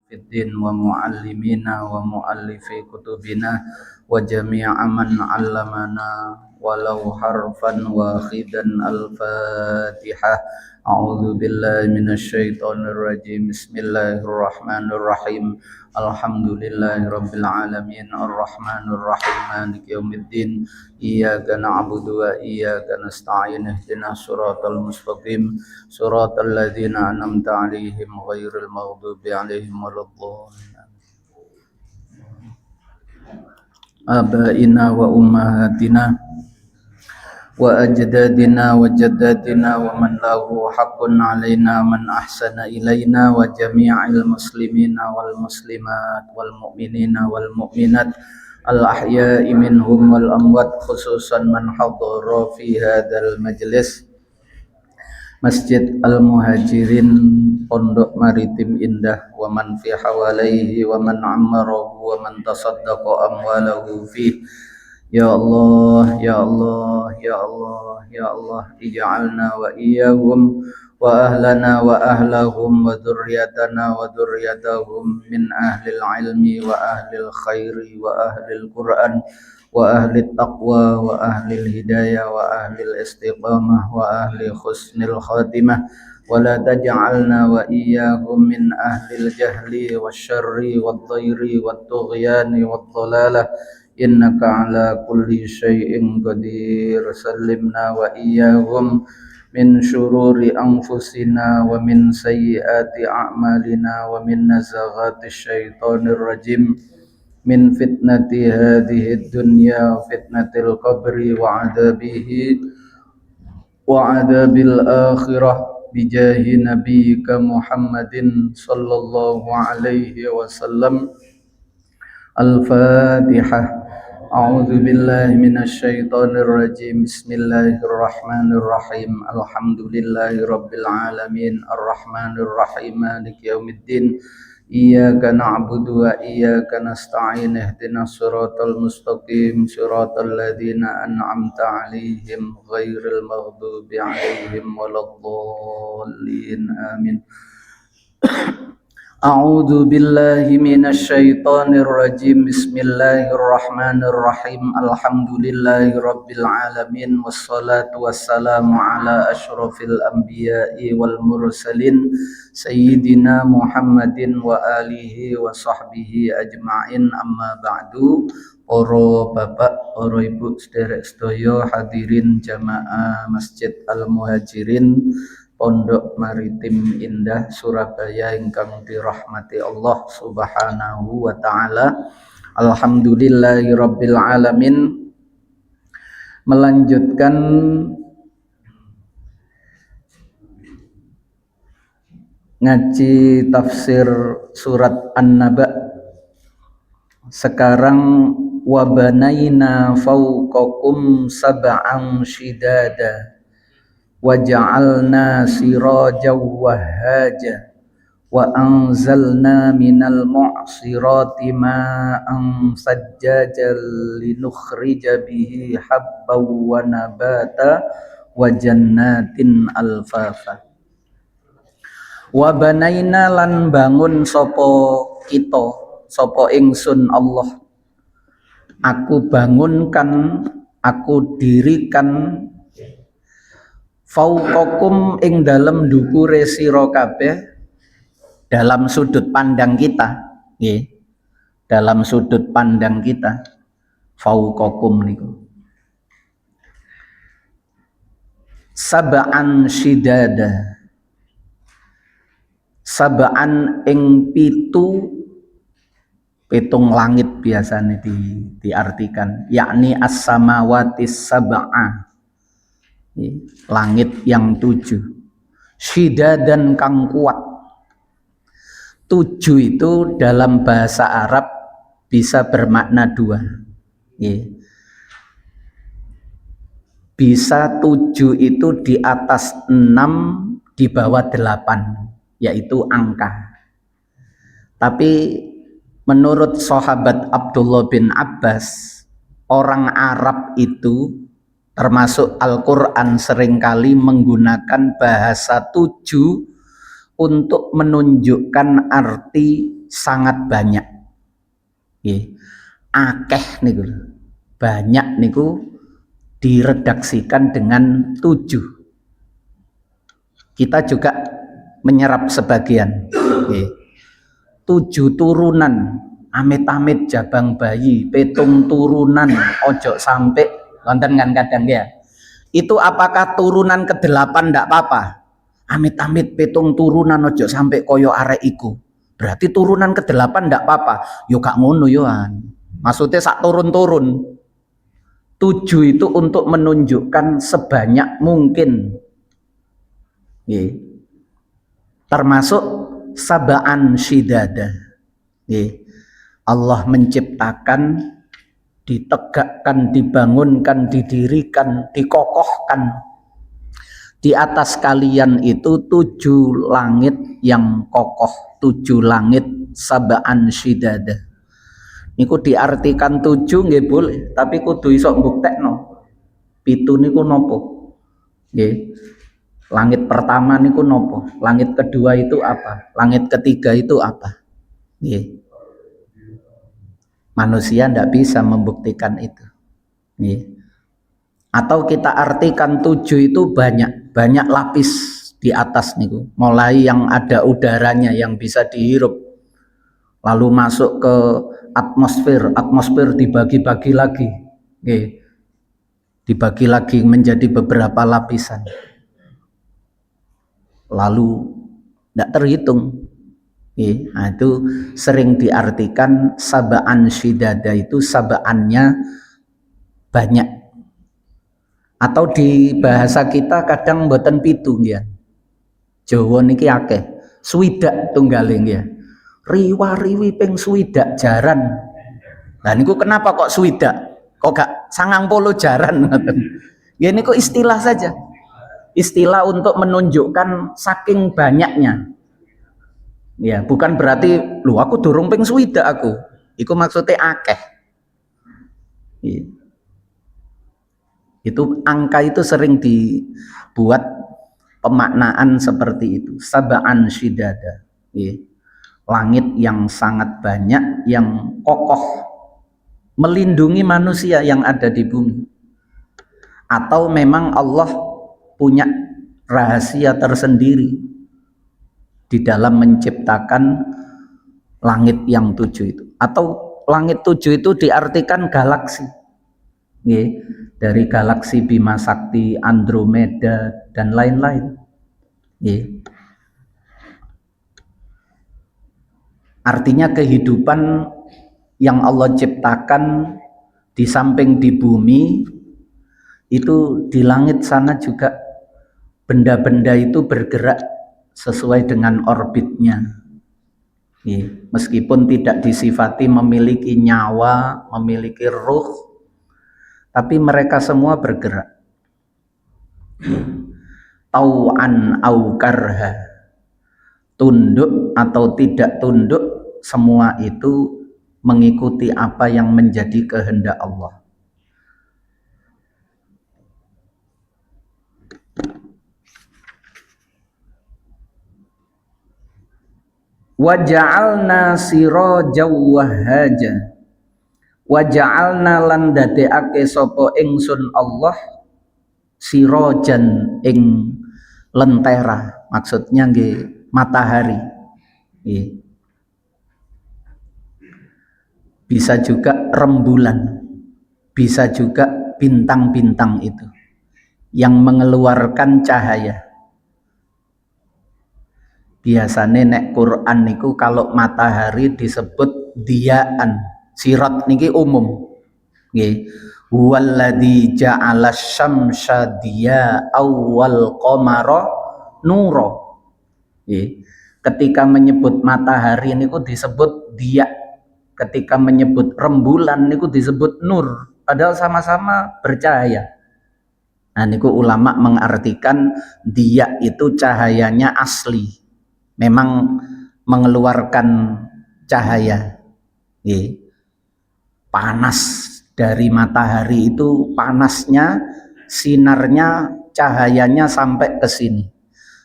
Fiddin wa muallimina wa muallifi kutubina wa jami'a man 'allamana walau harfan wahidan al-Fatihah. A'udzu billahi minasyaitonir rajim. Bismillahirrahmanirrahim. Alhamdulillahirabbil alamin arrahmanir rahim maliki yaumiddin. Iyyaka na'budu wa iyyaka nasta'in ihdinas siratal mustaqim siratal ladzina an'amta 'alaihim ghairil maghdubi 'alaihim waladdallin. Abaina wa ummahatina wa ajdadina wa jaddatina wa man lahu haqqun 'alaina man ahsana ilaina wa jami'il muslimina wal muslimat wal mu'minina wal mu'minat al ahya'i minhum wal amwat khususan man hadara fi hadzal majlis Masjid Al Muhajirin Pondok Maritim Indah wa man fi hawalaihi wa man ammarahu wa man tasaddaqa amwalahu fi. Ya Allah, Ya Allah, Ya Allah, Ya Allah, ij'alna wa iyyahum wa ahlana wa ahlahum wa dzurriyyatana wa dzurriyyatahum min ahlil ilmi wa ahlil khairi wa ahlil Qur'an wa ahli taqwa wa ahli hidayah wa ahli istiqamah wa ahli husnil khatimah wa la taj'alna wa iyyahum min ahli jahli wasyarri wadh-dhairi wat-tughyani wad-dhalalah innaka ala kulli syai'in qadir. Sallimna wa iyyahum min syururi anfusina wa min sayyiati a'malina wa min nazaghati syaitonir rajim min fitnati hadhihi dunya fitnatil qabri wa adabihi wa adabil akhirah bijahi nabiyyika Muhammadin sallallahu alaihi wasallam. Al-Fatihah. A'udzu billahi minasyaitonir rajim. Bismillahirrahmanirrahim. Alhamdulillahirabbil alamin arrahmanir rahim maliki yaumiddin. Iyyaka na'budu wa iyyaka nasta'in ihdinas siratal mustaqim siratal ladzina an'amta 'alaihim ghairil maghdubi 'alaihim waladdallin. Amin. A'udzu billahi minasyaitonir rajim. Bismillahirrahmanirrahim. Alhamdulillahirabbil alamin wassalatu wassalamu ala asyrafil anbiya'i wal mursalin sayyidina Muhammadin wa alihi wa sahbihi ajma'in. Amma ba'du. Para bapak, para ibu sederek sedaya hadirin jamaah Masjid Al Muhajirin Pondok Maritim Indah Surabaya ingkang dirahmati Allah Subhanahu wa taala. Alhamdulillahirabbil alamin. Melanjutkan ngaji tafsir surat An-Naba. Sekarang wabanaina fawqakum sab'an shidada waja'alna sirajan wahhaja wa anzalna minal mu'sirati ma'an sajjajan linukhrija bihi habban wa nabata wa jannatin alfafa. Wa banaina lan bangun sapa kita, sapa ingsun Allah. Aku bangunkan, aku dirikan fauqakum ing dalem ndukure sira kabeh, dalam sudut pandang kita nggih, dalam sudut pandang kita fauqakum niku sab'an shidada, sab'an ing pitung langit biasanya diartikan, yakni as-samawatis sab'a, langit yang 7, syidadan kang kuat. 7 itu dalam bahasa Arab bisa bermakna 2. Bisa 7 itu di atas 6, di bawah 8, yaitu angka. Tapi menurut sahabat Abdullah bin Abbas, orang Arab itu termasuk Al-Quran seringkali menggunakan bahasa 7 untuk menunjukkan arti sangat banyak. Nggih. Akeh niku. Banyak niku diredaksikan dengan 7. Kita juga menyerap sebagian. Nggih. 7 turunan, amit-amit jabang bayi, 7 turunan, ojo sampai wonten kan kadang ya. Itu apakah turunan ke-8 ndak apa-apa? Amit-amit 7 turunan ojo sampai koyo arek iku. Berarti turunan ke-8 ndak apa-apa. Yo gak ngono yoan. Maksudnya sak turun-turun. 7 itu untuk menunjukkan sebanyak mungkin. Nggih. Termasuk sab'an syidada. Allah menciptakan, ditegakkan, dibangunkan, didirikan, dikokohkan di atas kalian itu 7 langit yang kokoh, 7 langit sab'an syidada. Niku diartikan 7 nggih boleh, tapi kudu iso mbuktekno. 7 niku nopo? Nggih. Langit pertama niku nopo? Langit kedua itu apa? Langit ketiga itu apa? Nggih. Manusia ndak bisa membuktikan itu. Nggih. Atau kita artikan 7 itu banyak lapis di atas niku. Mulai yang ada udaranya yang bisa dihirup. Lalu masuk ke atmosfer dibagi-bagi lagi. Nggih. Dibagi lagi menjadi beberapa lapisan. Lalu tidak terhitung. Nah, itu sering diartikan sab'an syidada, itu sab'annya banyak. Atau di bahasa kita kadang mboten 7 ya. Jawa niki akeh. Swidak tunggaling ya. Riwa-riwi ping swidak jaran. Lah niku kenapa kok swidak? Kok gak 90 jaran ngoten. Ya niku istilah saja. Istilah untuk menunjukkan saking banyaknya. Ya, bukan berarti lu aku durung ping swidak aku. Iku maksudnya akeh. Ya. Itu angka itu sering dibuat pemaknaan seperti itu. Sab'an syidada. Ya. Langit yang sangat banyak, yang kokoh, melindungi manusia yang ada di bumi. Atau memang Allah punya rahasia tersendiri di dalam menciptakan langit yang 7 itu. Atau langit 7 itu diartikan galaksi. Nggih, dari galaksi Bima Sakti, Andromeda dan lain-lain. Nggih. Artinya kehidupan yang Allah ciptakan di samping di bumi itu, di langit sana juga benda-benda itu bergerak sesuai dengan orbitnya. Meskipun tidak disifati memiliki nyawa, memiliki ruh, tapi mereka semua bergerak. Tau'an au karha, tunduk atau tidak tunduk, semua itu mengikuti apa yang menjadi kehendak Allah. Waja'alna sirajaw wahhaja, waja'alna lan dadekake sapa ingsun Allah sirajan ing lentera, maksudnya nggih matahari. Nggih. Bisa juga rembulan, bisa juga bintang-bintang itu yang mengeluarkan cahaya. Biasanya nek Quran niku kalau matahari disebut diyaan, sirat niki umum. Nggih. Huwallazi ja'ala syamsa diya'aw wal qamara nura. Nggih. Ketika menyebut matahari niku disebut diya. Ketika menyebut rembulan niku disebut nur. Padahal sama-sama bercahaya. Nah niku ulama mengartikan diya itu cahayanya asli. Memang mengeluarkan cahaya. Panas dari matahari itu, panasnya, sinarnya, cahayanya sampai ke sini.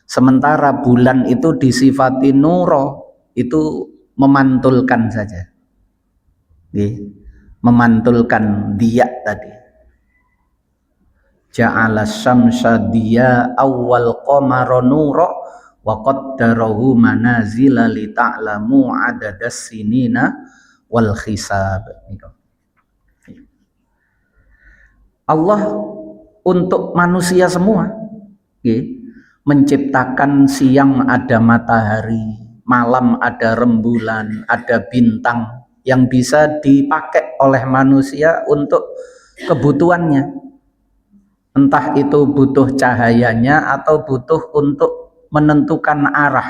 Sementara bulan itu disifati nuro, itu memantulkan saja. Memantulkan dia tadi. Ja'ala syamsa diya awwal qamara nura wa qaddarahu manazila li ta'lamu adadas sinina wal hisab. Allah untuk manusia semua menciptakan siang ada matahari, malam ada rembulan, ada bintang yang bisa dipakai oleh manusia untuk kebutuhannya. Entah itu butuh cahayanya atau butuh untuk menentukan arah.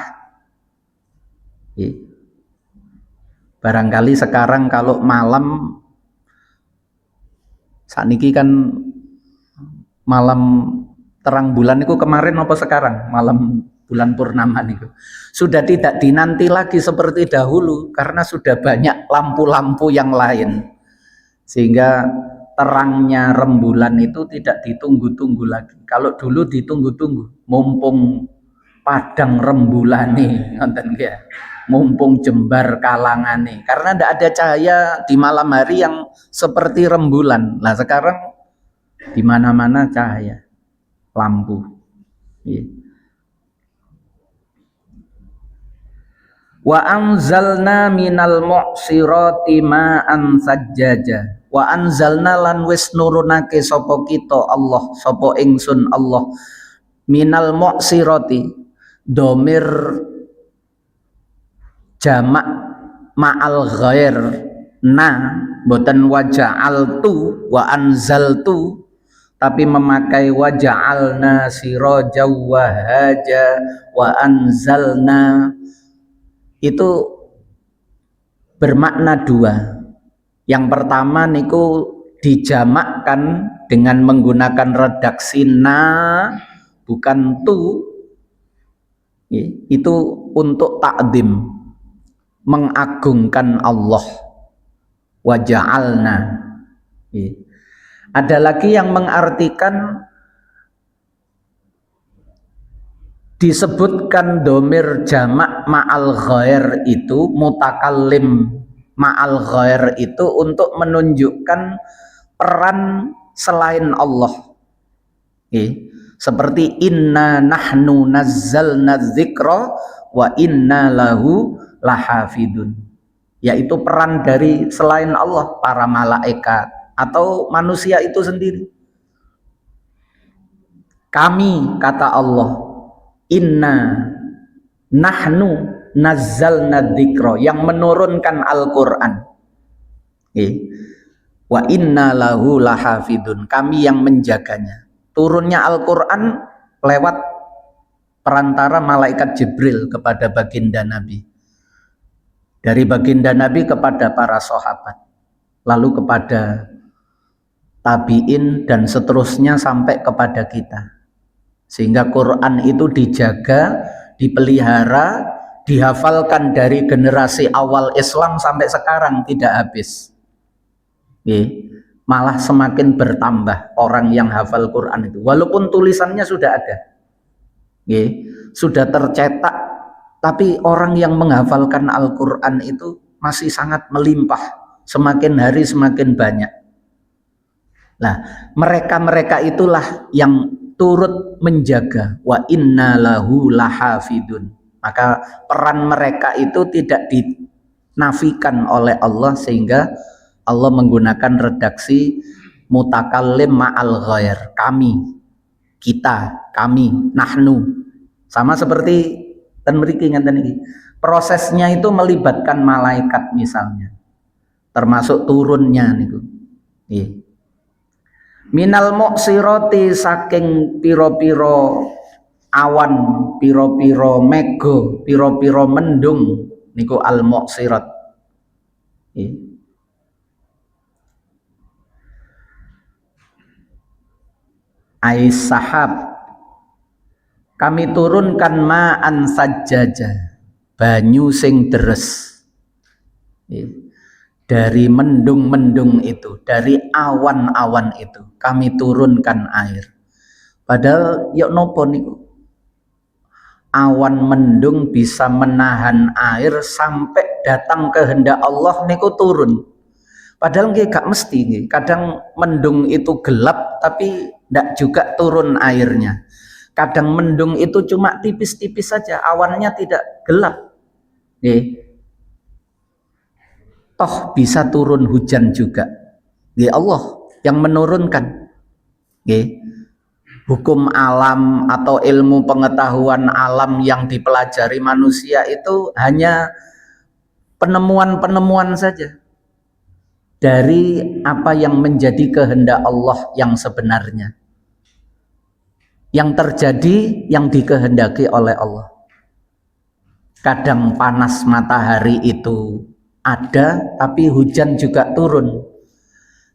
Barangkali sekarang kalau malam, saat ini kan malam terang bulan itu kemarin apa sekarang? Malam bulan purnama itu sudah tidak dinanti lagi seperti dahulu karena sudah banyak lampu-lampu yang lain, sehingga terangnya rembulan itu tidak ditunggu-tunggu lagi. Kalau dulu ditunggu-tunggu, mumpung padang rembulan nih, nonton ya, mumpung jembar kalangan nih, karena tidak ada cahaya di malam hari yang seperti rembulan. Nah sekarang di mana-mana cahaya lampu. Wa anzalna minal mu'sirati ma'an sajjaja. Wa anzalna lan wis nurunake sapa kita Allah, sapa ingsun Allah, minal mu'sirati, domir jamak ma'al ghair na, boten waja'altu wa anzaltu, tapi memakai waja'alna sirajaw wahaja wa anzalna, itu bermakna dua. Yang pertama niku dijamakkan dengan menggunakan redaksi na, bukan tu. Itu untuk takdim, mengagungkan Allah. Waja'alna. Ada lagi yang mengartikan disebutkan domir jamak ma'al ghair itu, mutakallim ma'al ghair itu untuk menunjukkan peran selain Allah. Seperti inna nahnu nazzalna dzikra wa inna lahu lahafidun, yaitu peran dari selain Allah, para malaikat atau manusia itu sendiri. Kami, kata Allah, inna nahnu nazzalna dzikra, yang menurunkan Al-Quran, wa inna lahu lahafidun, kami yang menjaganya. Turunnya Al-Quran lewat perantara malaikat Jibril kepada baginda Nabi, dari baginda Nabi kepada para sahabat, lalu kepada tabiin dan seterusnya sampai kepada kita, sehingga Quran itu dijaga, dipelihara, dihafalkan dari generasi awal Islam sampai sekarang tidak habis. Malah semakin bertambah orang yang hafal Quran itu, walaupun tulisannya sudah ada, sudah tercetak, tapi orang yang menghafalkan Al-Quran itu masih sangat melimpah, semakin hari semakin banyak. Nah, mereka itulah yang turut menjaga, wa inna lahu lahafidun. Maka peran mereka itu tidak dinafikan oleh Allah, sehingga Allah menggunakan redaksi mutakallim ma'al ghair, kami, kita, kami, nahnu. Sama seperti ten mriki ngenten iki. Prosesnya itu melibatkan malaikat misalnya, termasuk turunnya niku. Minal mu'sirati, saking piro-piro awan, piro-piro mego, piro-piro mendung niku al mu'sirat. Ais sahab, kami turunkan ma'an sajjaja, banyu sing deres. Dari mendung-mendung itu, dari awan-awan itu kami turunkan air. Padahal yuk nopo niku, awan mendung bisa menahan air sampai datang kehendak Allah niku turun. Padahal nggih gak mesti nggih. Kadang mendung itu gelap tapi ndak juga turun airnya. Kadang mendung itu cuma tipis-tipis saja, awannya tidak gelap. Nggih. Toh bisa turun hujan juga. Nggih, Allah yang menurunkan. Nggih. Hukum alam atau ilmu pengetahuan alam yang dipelajari manusia itu hanya penemuan-penemuan saja dari apa yang menjadi kehendak Allah yang sebenarnya, yang terjadi, yang dikehendaki oleh Allah. Kadang panas matahari itu ada, tapi hujan juga turun.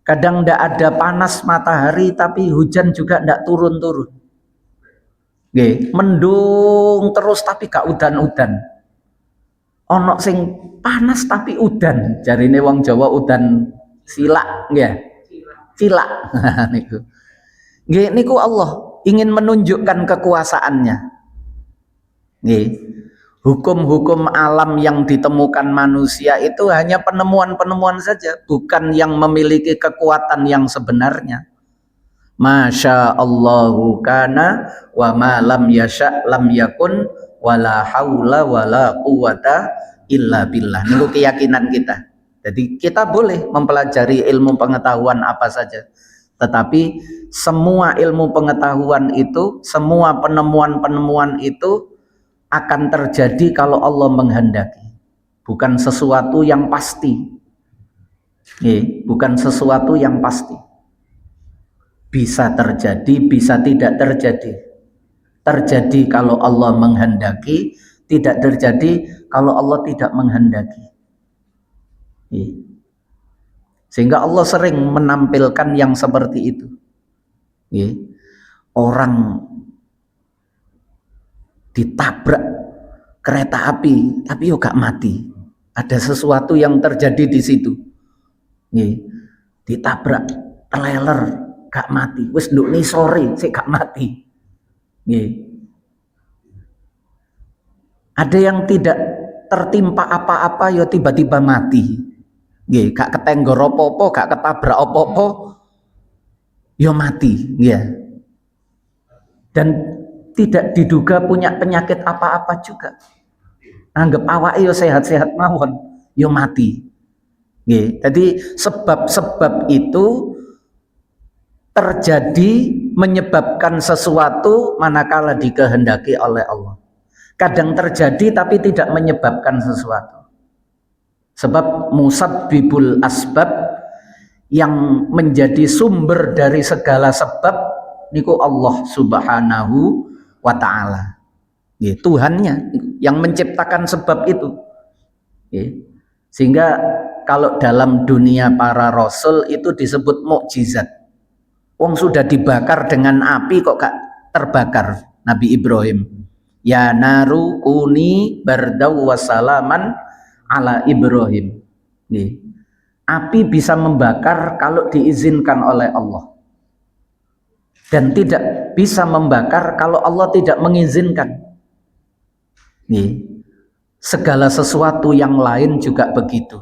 Kadang tidak ada panas matahari, tapi hujan juga tidak turun-turun. Mendung terus tapi gak udan-udan. Ono sing panas tapi udan. Jarine wong Jawa udan silak, nggih. Cilak. Niku. Nggih, niku Allah ingin menunjukkan kekuasaannya. Nggih. Hukum-hukum alam yang ditemukan manusia itu hanya penemuan-penemuan saja, bukan yang memiliki kekuatan yang sebenarnya. Masya Allahu kana wa ma lam yasha lam yakun wala haula wala quwata illa billah. Niku keyakinan kita. Jadi kita boleh mempelajari ilmu pengetahuan apa saja, tetapi semua ilmu pengetahuan itu, semua penemuan-penemuan itu akan terjadi kalau Allah menghendaki, bukan sesuatu yang pasti. Bukan sesuatu yang pasti. Bisa terjadi, bisa tidak terjadi. Terjadi kalau Allah menghendaki, tidak terjadi kalau Allah tidak menghendaki. Sehingga Allah sering menampilkan yang seperti itu. Orang ditabrak kereta api tapi yo gak mati, ada sesuatu yang terjadi di situ. Ditabrak trailer gak mati, wis nduk nisore sik gak mati. Ada yang tidak tertimpa apa-apa yo tiba-tiba mati. Gak ketenggor apa-apa, gak ketabrak apa-apa yo mati. Dan tidak diduga punya penyakit apa-apa juga. Anggap awake yo sehat-sehat mawon, yo mati. Jadi sebab-sebab itu terjadi menyebabkan sesuatu manakala dikehendaki oleh Allah. Kadang terjadi tapi tidak menyebabkan sesuatu. Sebab musabbibul asbab, yang menjadi sumber dari segala sebab niku Allah Subhanahu wa ta'ala. Tuhannya yang menciptakan sebab itu. Sehingga kalau dalam dunia para rasul itu disebut mukjizat. Wong sudah dibakar dengan api kok gak terbakar. Nabi Ibrahim, ya naru kuni bardaw wasalaman ala Ibrahim. Api bisa membakar kalau diizinkan oleh Allah, dan tidak bisa membakar kalau Allah tidak mengizinkan. Segala sesuatu yang lain juga begitu.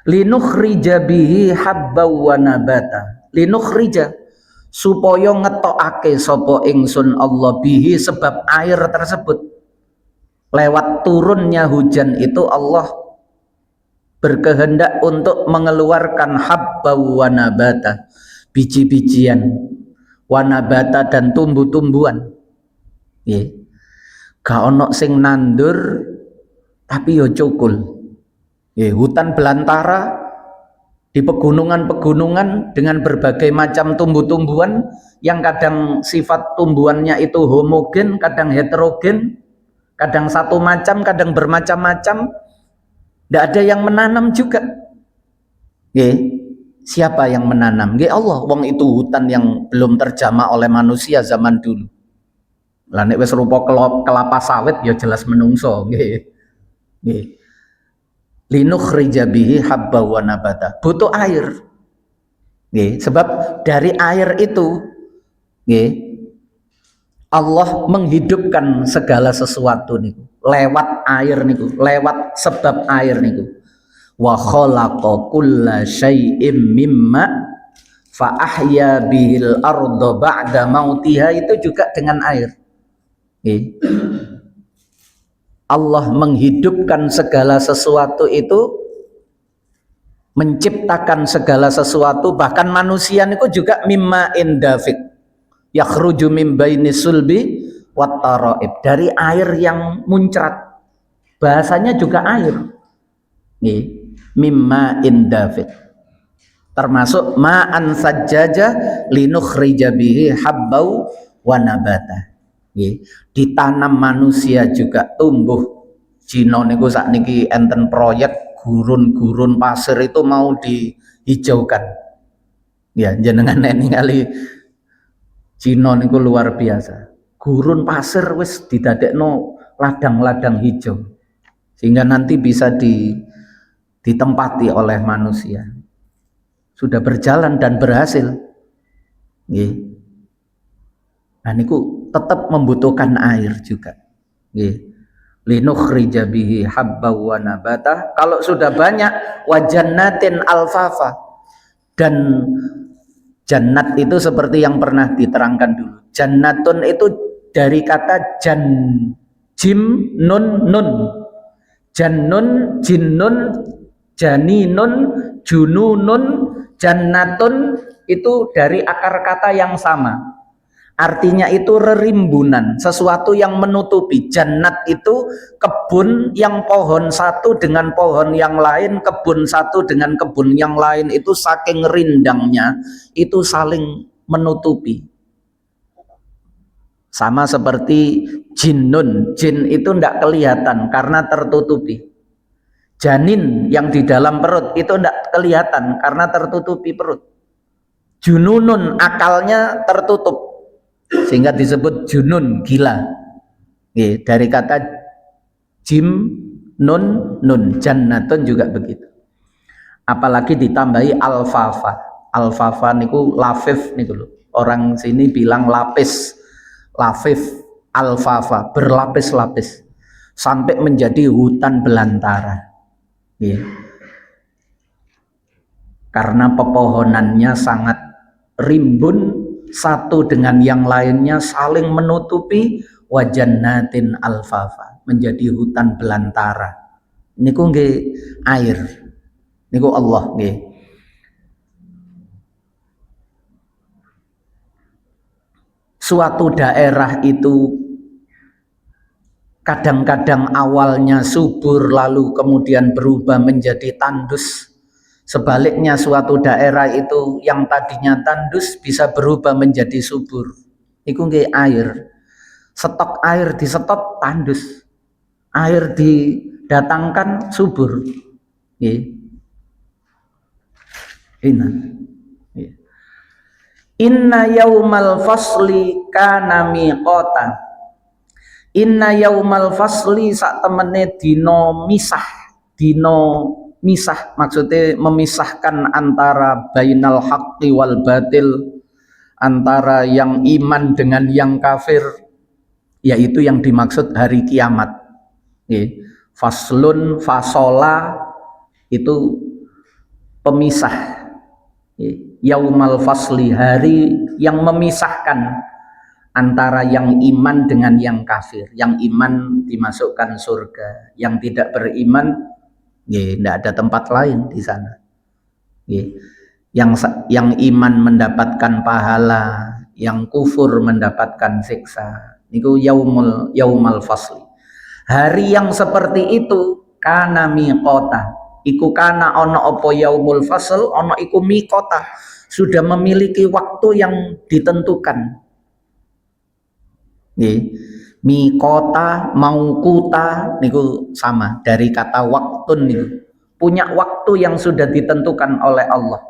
Linukhrija bihi habba wa nabata. Linukhrija, supaya ngetokake sapa ingsun Allah bihi, sebab air tersebut. Lewat turunnya hujan itu Allah berkehendak untuk mengeluarkan habba wa nabata, biji-bijian, wa nabata dan tumbuh-tumbuhan. Gak ono sing nandur tapi yo cukul. Hutan belantara di pegunungan-pegunungan dengan berbagai macam tumbuh-tumbuhan yang kadang sifat tumbuhannya itu homogen, kadang heterogen, kadang satu macam, kadang bermacam-macam. Tidak ada yang menanam juga. Siapa yang menanam? Allah. Wong itu hutan yang belum terjamah oleh manusia zaman dulu. Lah nek wis rupa kelapa sawit ya jelas menungso. Linukhrija bihi habba wa nabata. Butuh air. Sebab dari air itu Nggih. Allah menghidupkan segala sesuatu niku lewat air niku, lewat sebab air niku. Wa khalaqa kulla syai'im mimma fa ahya bihil arda ba'da mautiha, itu juga dengan air. Nggih. Allah menghidupkan segala sesuatu itu, menciptakan segala sesuatu, bahkan manusia niku juga mimma indafik yakhruju min baini sulbi wat taraib, dari air yang muncrat, bahasanya juga air. Nih, mimma indafik, termasuk ma'an sajjaja linukhrija bihi habbau wa nabata. Nih, ditanam manusia juga tumbuh. Cina niku sakniki enten proyek gurun-gurun pasir itu mau dihijaukan. Ya, jenengan ningali Cina niku luar biasa. Gurun pasir wis didadekno ladang-ladang hijau, sehingga nanti bisa ditempati oleh manusia. Sudah berjalan dan berhasil. Nggih. Nah niku tetap membutuhkan air juga. Nggih. Linukhrija bihi habba wa nabata. Kalau sudah banyak, wa jannatin alfafa, dan jannat itu seperti yang pernah diterangkan dulu. Jannatun itu dari kata jim nun nun. Jannun, jinnun, janinun, jununun, jannatun itu dari akar kata yang sama. Artinya itu rerimbunan, sesuatu yang menutupi. Jannat itu kebun yang pohon satu dengan pohon yang lain, kebun satu dengan kebun yang lain itu saking rindangnya itu saling menutupi. Sama seperti jinnun, jin itu tidak kelihatan karena tertutupi. Janin yang di dalam perut itu tidak kelihatan karena tertutupi perut. Jununun, akalnya tertutup, sehingga disebut junun, gila. Dari kata jim nun nun. Jannatun juga begitu. Apalagi ditambahi alfafa. Alfafa niku lafif niku lho. Orang sini bilang lapis. Lafif, alfafa, berlapis-lapis sampai menjadi hutan belantara. Karena pepohonannya sangat rimbun, satu dengan yang lainnya saling menutupi, wajannatin alfafa, menjadi hutan belantara. Niku nggih air, niku Allah nggih. Suatu daerah itu kadang-kadang awalnya subur lalu kemudian berubah menjadi tandus. Sebaliknya suatu daerah itu yang tadinya tandus bisa berubah menjadi subur. Iku nggih air. Stok air disetot tandus. Air didatangkan subur. Nggih. Inna yaumal fasli kana miqatan. Inna yaumal fasli sak temene dino misah maksudnya memisahkan antara bainal haqqi wal batil, antara yang iman dengan yang kafir, yaitu yang dimaksud hari kiamat. Faslun, fasola itu pemisah. Yaumal fasli, hari yang memisahkan antara yang iman dengan yang kafir. Yang iman dimasukkan surga, yang tidak beriman tidak ada tempat lain di sana. Yang iman mendapatkan pahala, yang kufur mendapatkan siksa. Niku yaumal fasli. Hari yang seperti itu kana miqata. Iku kana ono opo yaumul fasl, ono iku miqata, sudah memiliki waktu yang ditentukan. Miqata, mauquta niku sama dari kata waktun niku. Punya waktu yang sudah ditentukan oleh Allah.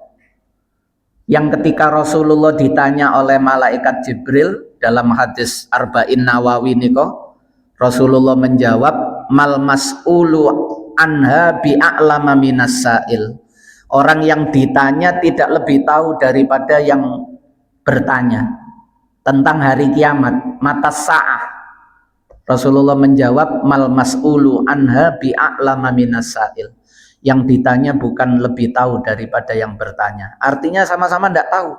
Yang ketika Rasulullah ditanya oleh malaikat Jibril dalam hadis Arba'in Nawawi niko, Rasulullah menjawab, mal mas'ulu anha bi'a'lama minas sa'il. Orang yang ditanya tidak lebih tahu daripada yang bertanya. tentang hari kiamat, mata sa'ah. Rasulullah menjawab, mal mas'ulu anha bi'a'lama minas sa'il. Yang ditanya bukan lebih tahu daripada yang bertanya. Artinya sama-sama tidak tahu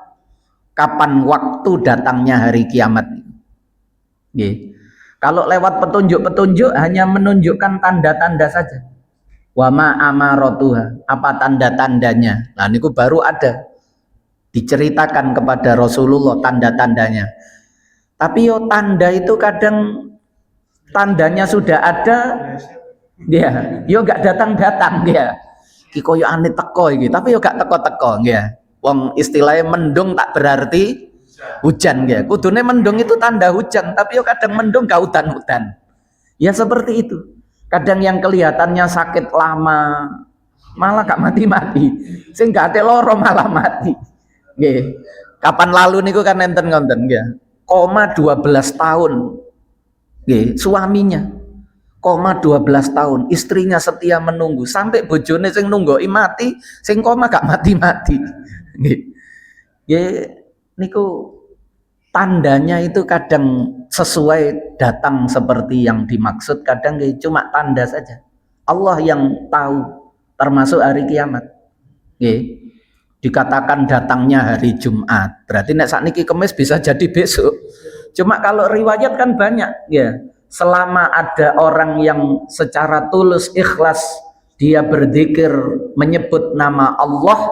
kapan waktu datangnya hari kiamat. Kalau lewat petunjuk-petunjuk hanya menunjukkan tanda-tanda saja. Wa ma amaratuha, apa tanda-tandanya. Nah niku baru ada diceritakan kepada Rasulullah tanda-tandanya. Tapi yo tanda itu kadang tandanya sudah ada, ya, yo gak datang-datang ya. Ki koyo ane teko iki, tapi yo gak teko-teko ya. Wong istilahnya mendung tak berarti hujan ya. Kudune mendung itu tanda hujan, tapi yo kadang mendung gak udan-udan. Ya seperti itu. Kadang yang kelihatannya sakit lama malah gak mati-mati. Sing gak ate loro malah mati. Nggih. Kapan lalu niku kan enten ngonten nggih. Koma 12 tahun. Nggih, suaminya. Koma 12 tahun, istrinya setia menunggu sampai bojone sing nunggoki mati, sing koma gak mati-mati. Nggih. Nggih niku tandanya itu kadang sesuai datang seperti yang dimaksud, kadang nggih cuma tanda saja. Allah yang tahu termasuk hari kiamat. Nggih. Dikatakan datangnya hari Jumat, berarti nek sakniki Kamis bisa jadi besok. Cuma kalau riwayat kan banyak ya. Selama ada orang yang secara tulus ikhlas dia berzikir menyebut nama Allah,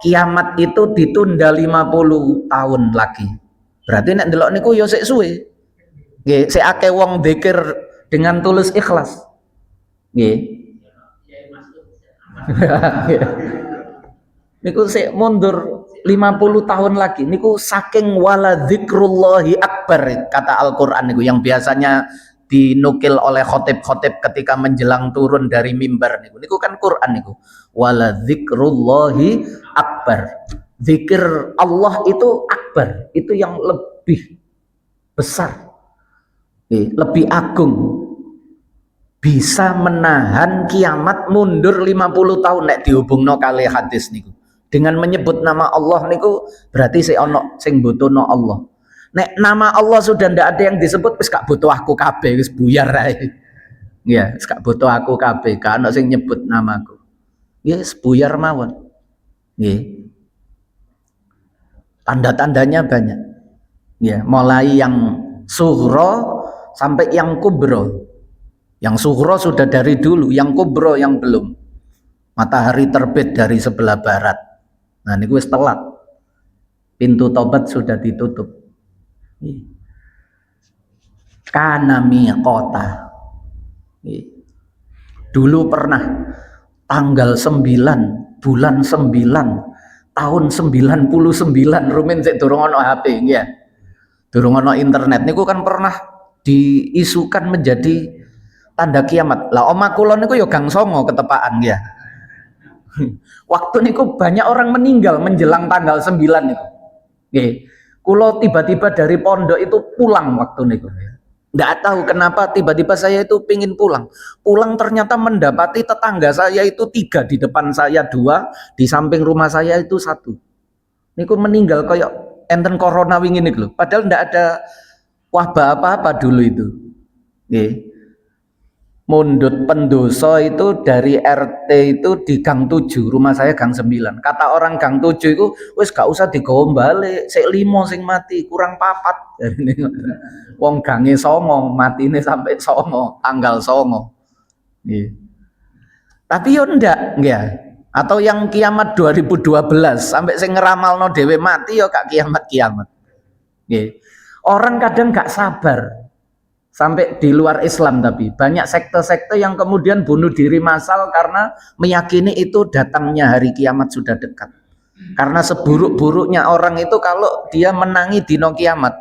kiamat itu ditunda 50 tahun lagi. Berarti nek ndelok niku yo sik suwe. Nggih, sik akeh wong zikir dengan tulus ikhlas. Nggih. Niku sik mundur 50 tahun lagi. Niku saking wala dzikrullahi akbar kata Al-Qur'an niku yang biasanya dinukil oleh khotib-khotib ketika menjelang turun dari mimbar niku. Niku kan Quran niku. Wala dzikrullahi akbar. Zikir Allah itu akbar, itu yang lebih besar. Lebih agung. Bisa menahan kiamat mundur 50 tahun nek dihubungno kali hadis niku. Dengan menyebut nama Allah niku berarti sing ono sing butuhno Allah. Nek nama Allah sudah ndak ada yang disebut wis gak butuh aku kabeh, wis buyar ae. Ya, wis gak butuh aku kabeh, gak ono sing nyebut namaku. Ya wis buyar mawon. Nggih. Tanda-tandanya banyak. Ya, mulai yang sughra sampai yang kubra. Yang sughra sudah dari dulu, yang kubra yang belum. Matahari terbit dari sebelah barat. Nah niku wis telat. Pintu tobat sudah ditutup. Kana miqata. Dulu pernah tanggal 9 bulan 9 tahun 99 rumen sik durung ana HP nggih ya. Durung ana internet niku kan pernah diisukan menjadi tanda kiamat. Lah omah kula niku ya gang songo ketepaan ya. Waktu niku banyak orang meninggal menjelang tanggal 9 niku. Nggih. Kula tiba-tiba dari pondok itu pulang waktu niku. Enggak tahu kenapa tiba-tiba saya itu pingin pulang. Pulang ternyata mendapati tetangga saya itu 3 di depan saya 2, di samping rumah saya itu 1. Niku meninggal kayak enten corona wingi niku lho. Padahal enggak ada wabah apa-apa dulu itu. Nggih. Mundut pendoso itu dari RT itu di gang 7, rumah saya gang 9. Kata orang gang 7 itu wis gak usah digawa balik, sik 5 sing mati, kurang 4. Wong gange 9, matine sampai 9, tanggal 9. Nggih. Tapi yo ndak, nggih. Atau yang kiamat 2012 sampai sing ngeramalno dhewe mati yo gak kiamat-kiamat. Nggih. Orang kadang gak sabar. Sampai di luar Islam tapi banyak sekte-sekte yang kemudian bunuh diri massal karena meyakini itu datangnya hari kiamat sudah dekat. Karena seburuk-buruknya orang itu kalau dia menangi dino kiamat.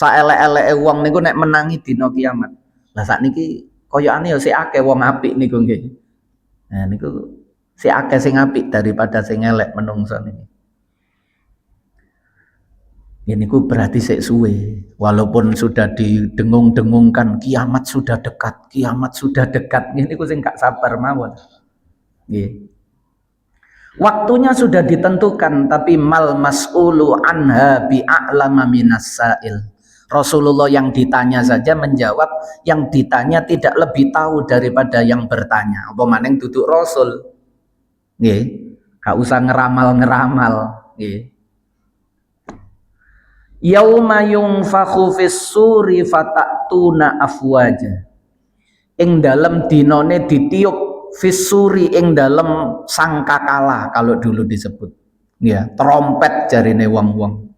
Saelek-eleke wong niku nek menangi dino kiamat. Lah sakniki koyokane ya sik akeh wong apik niku nggih. Nah niku sik akeh sing apik daripada sing elek menungso niki. Ini ku berarti sik suwe, walaupun sudah didengung-dengungkan kiamat sudah dekat, kiamat sudah dekat. Ini ku sing gak sabar mawon. Nggih. Waktunya sudah ditentukan, tapi mal mas'ulu anha bi'a'lama minas sa'il. Rasulullah yang ditanya saja menjawab, yang ditanya tidak lebih tahu daripada yang bertanya. Apa maneng duduk Rasul? Nggih, gak usah ngeramal-ngeramal, nggih. Yauma yunfakhu fis suri fatatuna afwaja. Ing dalem dinane ditiup fisuri ing dalem sangkakala kalau dulu disebut. Ya, trompet jarine wong-wong.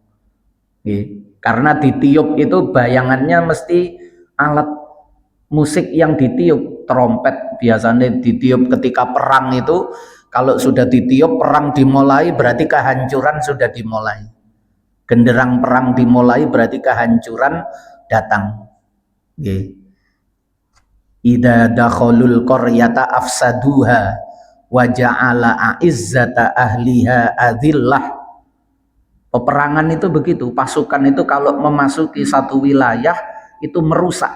Karena ditiup itu bayangannya mesti alat musik yang ditiup, trompet biasanya ditiup ketika perang itu. Kalau sudah ditiup perang dimulai berarti kehancuran sudah dimulai. Genderang perang dimulai berarti kehancuran datang. Idza dakhalul qaryata afsaduha wa ja'ala a'izzata ahliha adillah. Peperangan itu begitu, pasukan itu kalau memasuki satu wilayah itu merusak.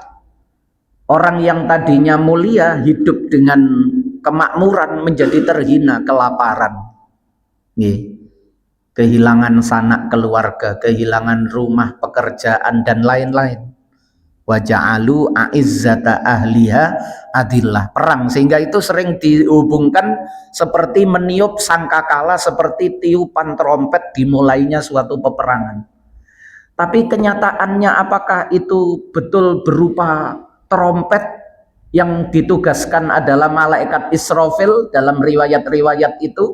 Orang yang tadinya mulia hidup dengan kemakmuran menjadi terhina, kelaparan. Kehilangan sanak keluarga, kehilangan rumah, pekerjaan dan lain-lain. Wa ja'alu a'izzata ahliha adillah, perang, sehingga itu sering dihubungkan seperti meniup sangkakala, seperti tiupan trompet dimulainya suatu peperangan. Tapi kenyataannya apakah itu betul berupa trompet yang ditugaskan adalah malaikat Israfil dalam riwayat-riwayat itu?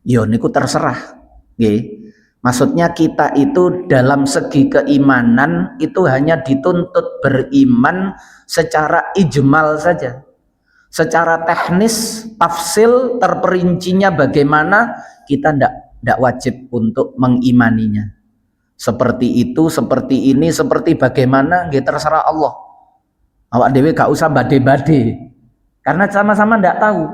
Yo niku terserah, nggih. Maksudnya kita itu dalam segi keimanan itu hanya dituntut beriman secara ijmal saja. Secara teknis, tafsil, terperincinya bagaimana, kita tidak wajib untuk mengimaninya. Seperti itu, seperti ini, seperti bagaimana, nggih terserah Allah. Awak dewe gak usah bade-bade. Karena sama-sama tidak tahu.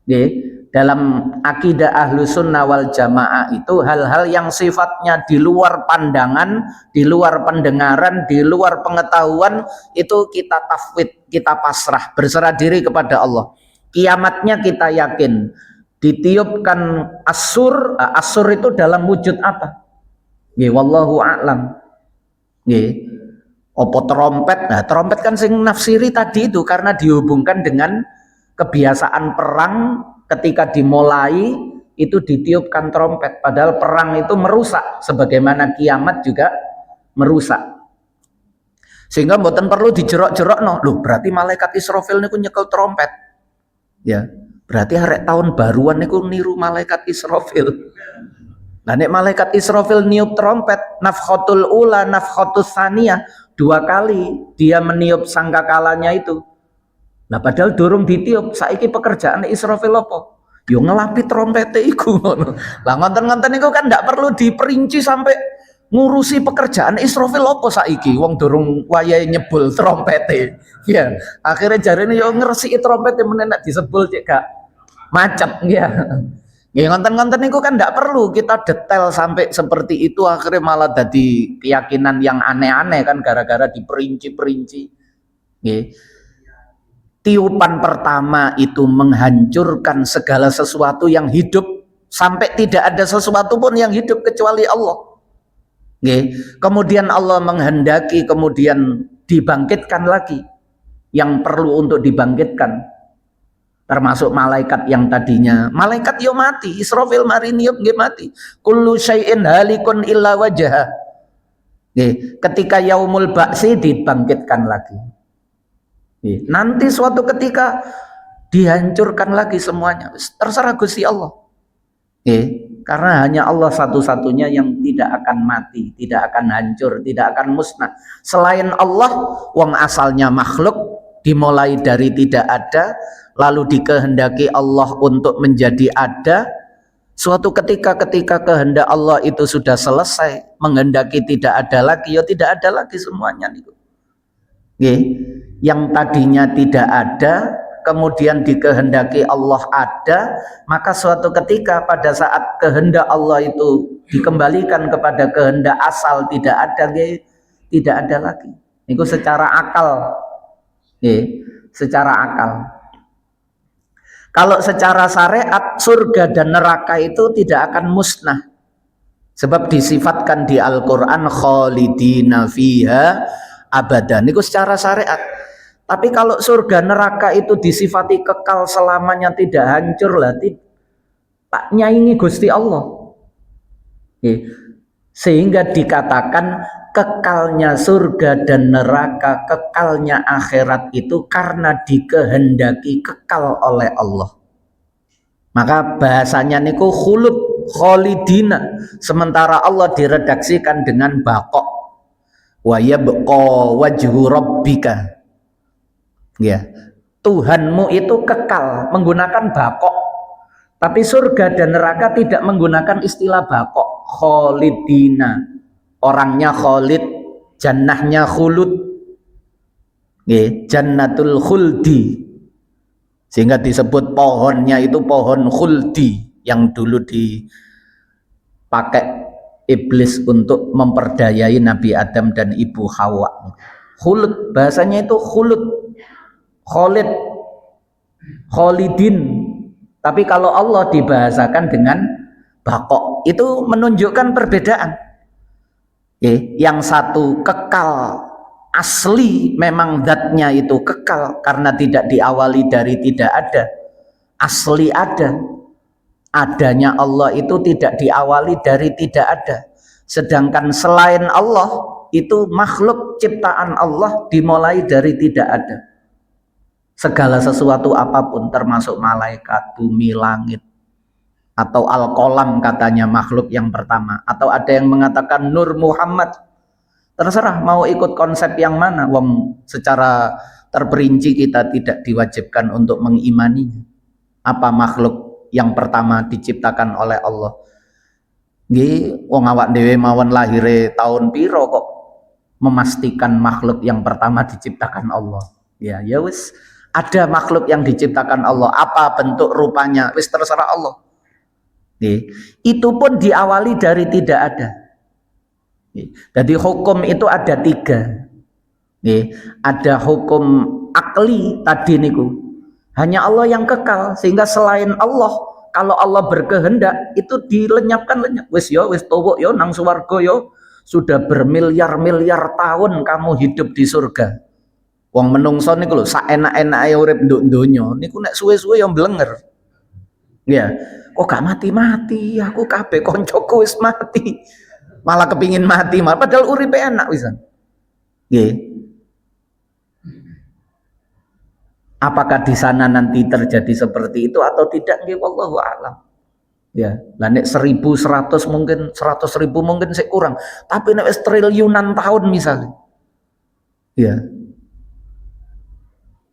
Nggih. Dalam akidah ahlu sunnah wal jamaah itu hal-hal yang sifatnya di luar pandangan, di luar pendengaran, di luar pengetahuan itu kita tafwid, kita pasrah, berserah diri kepada Allah. Kiamatnya kita yakin. Ditiupkan asur, asur itu dalam wujud apa? Nggih, wallahu a'lam. Nggih. Opo trompet? Nah, trompet kan sing nafsiri tadi itu karena dihubungkan dengan kebiasaan perang. Ketika dimulai itu ditiupkan trompet, padahal perang itu merusak sebagaimana kiamat juga merusak. Sehingga mboten perlu dijerok-jerok no. Loh, berarti malaikat Israfil niku nyekel trompet. Ya, berarti arek tahun baruan niku niru malaikat Israfil. Nah, nek malaikat Israfil niup trompet, nafkhatul ula, nafkhatus tsaniyah, 2 kali dia meniup sangkakalanya itu. Nah padahal durung ditiup, saiki pekerjaan Israfil apa? Yo ngelapi trompete iku ngono. Lah ngonten-ngonten iku kan ndak perlu diperinci sampai ngurusi pekerjaan Israfil apa saiki wong durung wayahe nyebul trompete. Ya, akhirnya jarene yo ngresiki trompete meneh nek disebul cek gak macet ya. Nggih ngonten-ngonten niku kan ndak perlu kita detail sampai seperti itu, akhirnya malah jadi keyakinan yang aneh-aneh kan gara-gara diperinci-perinci. Nggih. Tiupan pertama itu menghancurkan segala sesuatu yang hidup, sampai tidak ada sesuatu pun yang hidup kecuali Allah. Kemudian Allah menghendaki kemudian dibangkitkan lagi yang perlu untuk dibangkitkan, termasuk malaikat yang tadinya malaikat yo mati, Israfil mari niup nggih mati. Kullu syai'in halikun illa wajha. Ketika yaumul ba'si dibangkitkan lagi. Nanti suatu ketika dihancurkan lagi semuanya, terserah Gusti Allah. Karena hanya Allah satu-satunya yang tidak akan mati, tidak akan hancur, tidak akan musnah. Selain Allah, wong asalnya makhluk, dimulai dari tidak ada, lalu dikehendaki Allah untuk menjadi ada. Suatu ketika kehendak Allah itu sudah selesai, menghendaki tidak ada lagi, ya tidak ada lagi semuanya niku. Yang tadinya tidak ada kemudian dikehendaki Allah ada, maka suatu ketika pada saat kehendak Allah itu dikembalikan kepada kehendak asal tidak ada, tidak ada lagi. Itu secara akal, secara akal. Kalau secara syariat surga dan neraka itu tidak akan musnah. Sebab disifatkan di Al-Qur'an khalidina fiha abadan. Itu secara syariat. Tapi kalau surga neraka itu disifati kekal selamanya tidak hancur lah, tak nyaingi Gusti Allah. Sehingga dikatakan kekalnya surga dan neraka, kekalnya akhirat itu karena dikehendaki kekal oleh Allah. Maka bahasanya niku khulud khalidina, sementara Allah diredaksikan dengan baqo. Wa yabqa wajhu rabbika. Ya, Tuhanmu itu kekal menggunakan baqo. Tapi surga dan neraka tidak menggunakan istilah baqo. Khalidina, orangnya khalid, jannahnya khulud. Jannatul khuldi, sehingga disebut pohonnya itu pohon khuldi yang dulu dipakai iblis untuk memperdayai Nabi Adam dan Ibu Hawa. Khulud, bahasanya itu khulud, khalid, khalidin. Tapi kalau Allah dibahasakan dengan baqo, itu menunjukkan perbedaan. Yang satu kekal asli, memang zatnya itu kekal karena tidak diawali dari tidak ada, asli ada. Adanya Allah itu tidak diawali dari tidak ada. Sedangkan selain Allah itu makhluk ciptaan Allah dimulai dari tidak ada. Segala sesuatu apapun termasuk malaikat, bumi, langit, atau al-qalam katanya makhluk yang pertama, atau ada yang mengatakan Nur Muhammad. Terserah mau ikut konsep yang mana, wong secara terperinci kita tidak diwajibkan untuk mengimaninya. Apa makhluk yang pertama diciptakan oleh Allah? Nggih, wong awak dhewe mawon lahire tahun piro kok memastikan makhluk yang pertama diciptakan Allah. Ya wis, ada makhluk yang diciptakan Allah, apa bentuk rupanya wis terserah Allah. Itu pun diawali dari tidak ada. Jadi hukum itu ada 3. Ada hukum akli tadi niku, hanya Allah yang kekal, sehingga selain Allah, kalau Allah berkehendak itu dilenyapkan. Wis tuwuk yo nang swarga yo, sudah bermiliar-miliar tahun kamu hidup di surga. Wong menungso niku lho sak enak-enake urip nduk donya niku nek suwe-suwe yo mblenger. Ya, kok gak mati-mati, aku kabeh koncoku wis mati. Malah kepingin mati, padahal uripe enak wisan. Nggih. Apakah di sana nanti terjadi seperti itu atau tidak? Nggih, wallahu a'lam. Ya, lah nek 1100 mungkin 100.000 mungkin sik kurang, tapi nek wis triliunan tahun misalnya. Ya.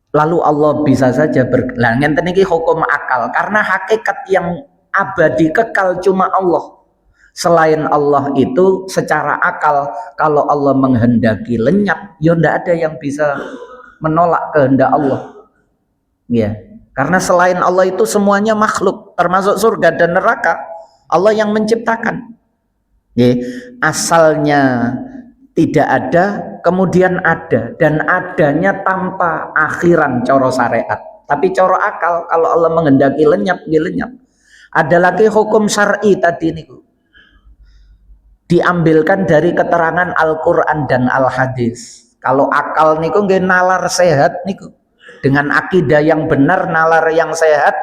Lalu Allah bisa saja ngenten iki hukum akal, karena hakikat yang abadi kekal cuma Allah. Selain Allah itu secara akal, kalau Allah menghendaki lenyap, ya ndak ada yang bisa menolak kehendak Allah. Ya, karena selain Allah itu semuanya makhluk, termasuk surga dan neraka, Allah yang menciptakan. Ya, asalnya tidak ada, kemudian ada, dan adanya tanpa akhiran coro syariat. Tapi coro akal, kalau Allah menghendaki lenyap, dia lenyap. Ada lagi hukum syar'i tadi niku, diambilkan dari keterangan Al-Quran dan Al-Hadis. Kalau akal niku nggih nalar sehat niku, dengan akidah yang benar, nalar yang sehat,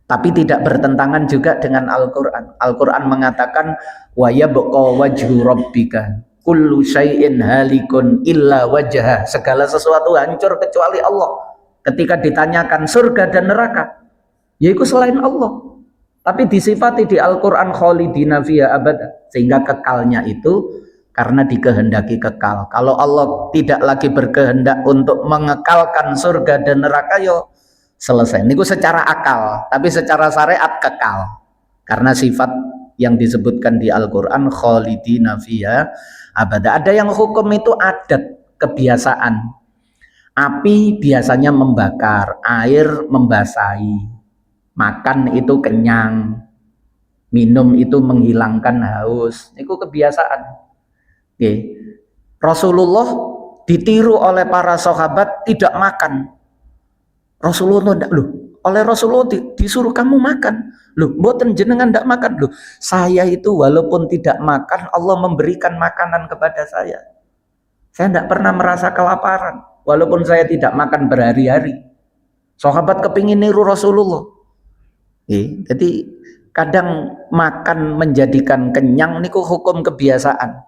tapi tidak bertentangan juga dengan Al-Quran. Al-Quran mengatakan wa yabqa wajhu rabbika kullu syai'in halikun illa wajha, segala sesuatu hancur kecuali Allah. Ketika ditanyakan surga dan neraka, yaitu selain Allah, tapi disifati di Al-Quran khalidina fiha abada, sehingga kekalnya itu karena dikehendaki kekal. Kalau Allah tidak lagi berkehendak untuk mengekalkan surga dan neraka, yo selesai. Niku secara akal, tapi secara syariat kekal. Karena sifat yang disebutkan di Al-Quran khalidina fiha abada. Ada yang hukum itu adat, kebiasaan. Api biasanya membakar, air membasahi, makan itu kenyang, minum itu menghilangkan haus. Niku kebiasaan. Rasulullah ditiru oleh para sahabat tidak makan. Rasulullah ndak loh. Oleh Rasulullah disuruh kamu makan. Loh, mboten jenengan ndak makan. Loh, saya itu walaupun tidak makan, Allah memberikan makanan kepada saya. Saya ndak pernah merasa kelaparan walaupun saya tidak makan berhari-hari. Sahabat kepingin niru Rasulullah. Jadi kadang makan menjadikan kenyang niku hukum kebiasaan.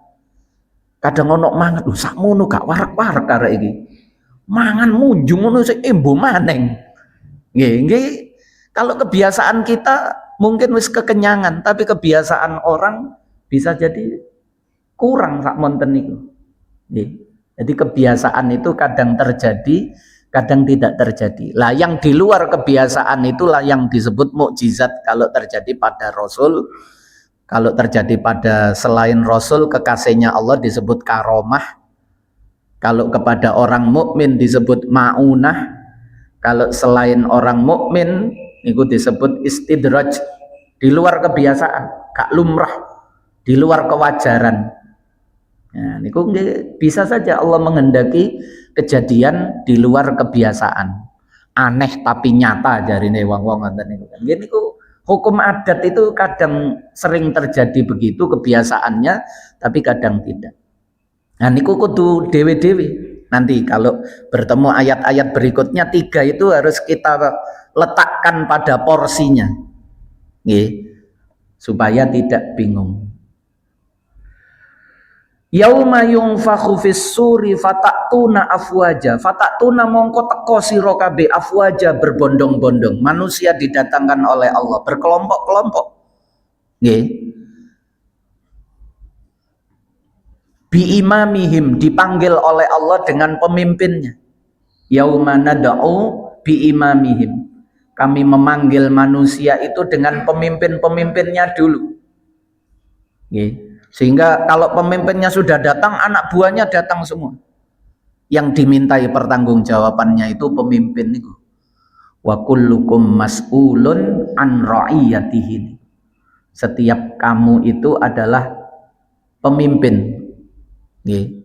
Kadang ono mangan lho sakmono gak warak-warak arek iki. Mangan munjung ngono sik embo maneng. Nggih. Kalau kebiasaan kita mungkin wis kekenyangan, tapi kebiasaan orang bisa jadi kurang sak monten niku. Jadi kebiasaan itu kadang terjadi, kadang tidak terjadi. Lah yang di luar kebiasaan itulah yang disebut mukjizat kalau terjadi pada Rasul. Kalau terjadi pada selain Rasul, kekasihnya Allah disebut karomah. Kalau kepada orang mukmin disebut maunah. Kalau selain orang mukmin itu disebut istidraj, di luar kebiasaan, gak lumrah, di luar kewajaran. Nah, niku bisa saja Allah menghendaki kejadian di luar kebiasaan, aneh tapi nyata jarine wong-wong ngoten niku. Nggih niku hukum adat itu kadang sering terjadi begitu kebiasaannya, tapi kadang tidak. Nah niku kudu dewe-dewe. Nanti kalau bertemu ayat-ayat berikutnya 3 itu harus kita letakkan pada porsinya, nggih, supaya tidak bingung. Yauma yunfakhu fis suri fatatuna afwaja. Fatatuna mongko teko sira kabeh afwaja berbondong-bondong. Manusia didatangkan oleh Allah berkelompok-kelompok. Nggih. Bi imamihim dipanggil oleh Allah dengan pemimpinnya. Yauma nad'u bi imamihim. Kami memanggil manusia itu dengan pemimpin-pemimpinnya dulu. Nggih. Sehingga kalau pemimpinnya sudah datang, anak buahnya datang semua. Yang dimintai pertanggungjawabannya itu pemimpin itu. Wa kullukum mas'ulun an ra'iyatihi. Setiap kamu itu adalah pemimpin.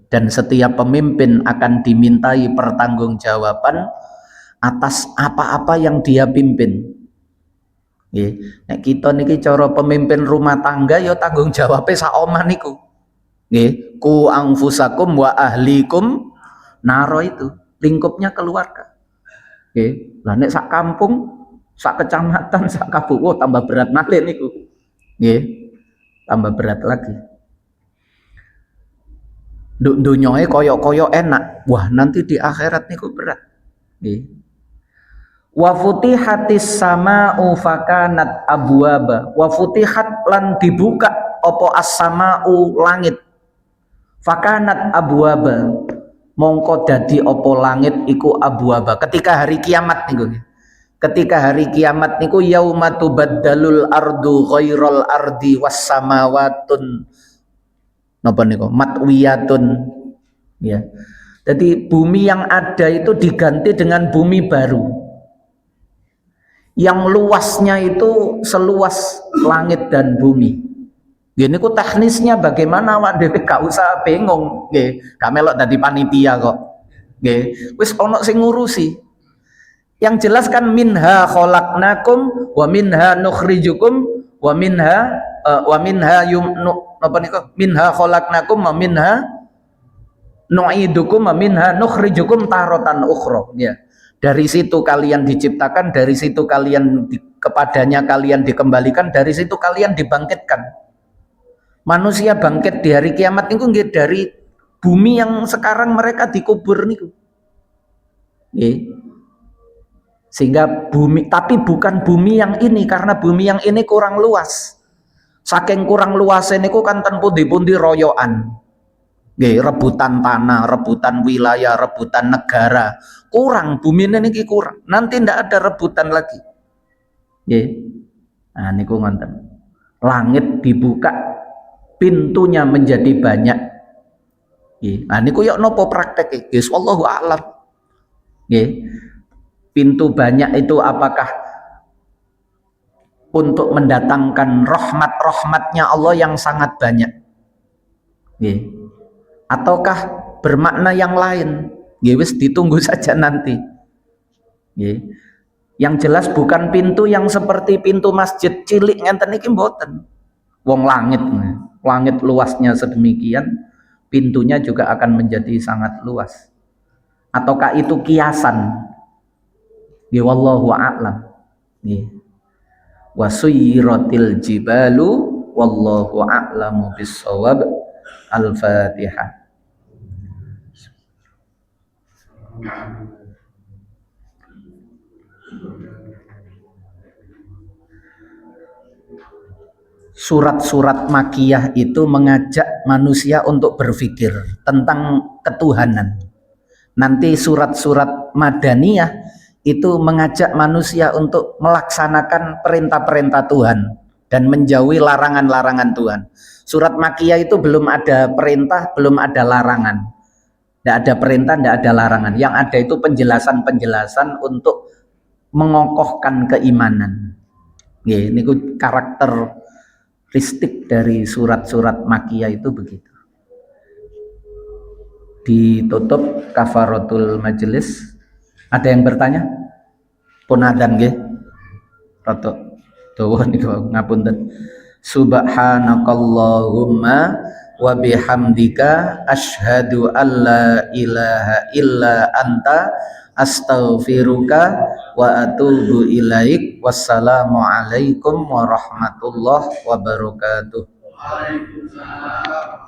Dan setiap pemimpin akan dimintai pertanggungjawaban atas apa-apa yang dia pimpin. Nek kita niki cara pemimpin rumah tangga ya tanggung jawabnya sak omah niku. Nggih, ku anfusakum wa ahlikum naro itu lingkupnya keluarga. Nggih, lah nek sak kampung, sak kecamatan, sak kabupaten tambah berat malih niku. Nggih, tambah berat lagi. Dunyoe koyok-koyok enak, wah nanti di akhirat niku berat. Nggih. Wa futihatis sama'u fakanat abwaba. Wa futihat lan dibuka apa as-sama'u langit. Fakanat abwaba. Mongko dadi apa langit iku abwaba. Ketika hari kiamat niku. Ketika hari kiamat niku yauma tubaddalul ardu ghairal ardi was samawatun. Napa niku? Matwiyatun. Ya. Jadi bumi yang ada itu diganti dengan bumi baru. Yang luasnya itu seluas langit dan bumi. Gini ku teknisnya bagaimana wak dhewe gak usah bingung, nggih. Gak melok dadi panitia kok. Nggih, wis ono sing ngurusi. Yang jelas kan minha khalaqnakum wa minha nukhrijukum wa minha napa niku? Minha khalaqnakum wa minha nu'idukum wa minha nukhrijukum taratan ukhra, ya. Dari situ kalian diciptakan, dari situ kalian kepadanya kalian dikembalikan, dari situ kalian dibangkitkan. Manusia bangkit di hari kiamat itu nggih dari bumi yang sekarang mereka dikubur niku. Nggih. Sehingga bumi, tapi bukan bumi yang ini, karena bumi yang ini kurang luas. Saking kurang luas niku kan ten pundi-pundi royokan. Nggih, rebutan tanah, rebutan wilayah, rebutan negara. Kurang, bumi ini kurang. Nanti ndak ada rebutan lagi. Nggih. Nah niku ngoten. Langit dibuka, pintunya menjadi banyak. Nggih. Nah niku yo nopo praktek iki? Wallahu a'lam. Nggih. Pintu banyak itu apakah untuk mendatangkan rahmat-rahmatnya Allah yang sangat banyak? Nggih. Ataukah bermakna yang lain? Nggih wis ditunggu saja nanti. Nggih. Yang jelas bukan pintu yang seperti pintu masjid cilik ngenten iki mboten. Wong langit, langit luasnya sedemikian, pintunya juga akan menjadi sangat luas. Ataukah itu kiasan? Nggih wallahu a'lam. Nggih. Wasuyiratil jibalu wallahu a'lamu bissawab. Al-Fatihah. Surat-surat makiyah itu mengajak manusia untuk berpikir tentang ketuhanan. Nanti surat-surat madaniyah itu mengajak manusia untuk melaksanakan perintah-perintah Tuhan dan menjauhi larangan-larangan Tuhan. Surat makiyah itu belum ada perintah, belum ada larangan. Tidak ada perintah, tidak ada larangan. Yang ada itu penjelasan-penjelasan untuk mengokohkan keimanan. Ini karakteristik dari surat-surat makiyah itu begitu. Ditutup kafaratul majelis. Ada yang bertanya? Pun adzan nggih. Rada dawa niku ngapunten. Subhanakallahumma wa bihamdika asyhadu an la ilaha illa anta astaghfiruka wa atubu ilaik. Wassalamu alaikum warahmatullahi wabarakatuh. Waalaikumsalam.